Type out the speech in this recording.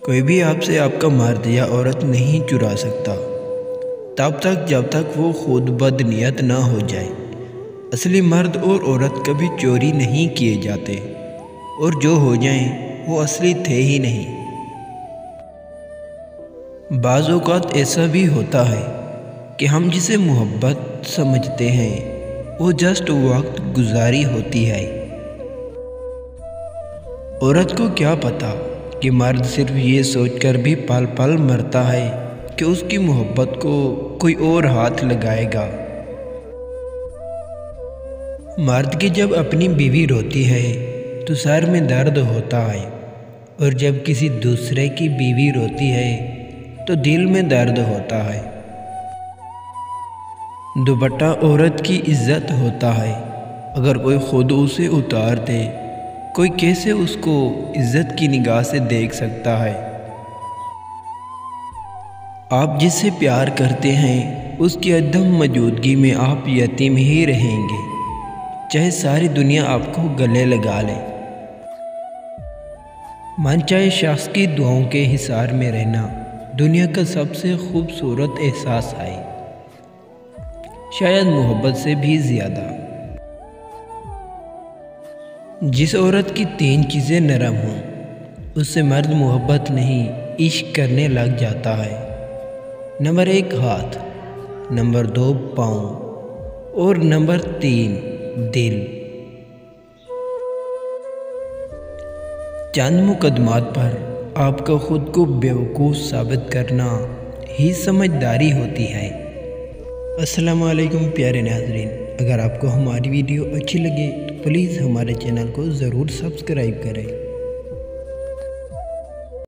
کوئی بھی آپ سے آپ کا مرد یا عورت نہیں چرا سکتا تب تک جب تک وہ خود بد نیت نہ ہو جائے۔ اصلی مرد اور عورت کبھی چوری نہیں کیے جاتے، اور جو ہو جائیں وہ اصلی تھے ہی نہیں۔ بعض اوقات ایسا بھی ہوتا ہے کہ ہم جسے محبت سمجھتے ہیں وہ جسٹ وقت گزاری ہوتی ہے۔ عورت کو کیا پتہ کہ مرد صرف یہ سوچ کر بھی پل پل مرتا ہے کہ اس کی محبت کو کوئی اور ہاتھ لگائے گا۔ مرد کی جب اپنی بیوی روتی ہے تو سر میں درد ہوتا ہے، اور جب کسی دوسرے کی بیوی روتی ہے تو دل میں درد ہوتا ہے۔ دوپٹہ عورت کی عزت ہوتا ہے، اگر کوئی خود اسے اتار دے کوئی کیسے اس کو عزت کی نگاہ سے دیکھ سکتا ہے۔ آپ جس سے پیار کرتے ہیں اس کی عدم موجودگی میں آپ یتیم ہی رہیں گے، چاہے ساری دنیا آپ کو گلے لگا لے۔ من چاہے شخص کی دعاؤں کے حصار میں رہنا دنیا کا سب سے خوبصورت احساس ہے، شاید محبت سے بھی زیادہ۔ جس عورت کی 3 چیزیں نرم ہوں اس سے مرد محبت نہیں عشق کرنے لگ جاتا ہے۔ نمبر 1 ہاتھ، نمبر 2 پاؤں، اور نمبر 3 دل۔ چند مقدمات پر آپ کا خود کو بیوقوف ثابت کرنا ہی سمجھداری ہوتی ہے۔ السلام علیکم پیارے ناظرین، اگر آپ کو ہماری ویڈیو اچھی لگے تو پلیز ہمارے چینل کو ضرور سبسکرائب کریں۔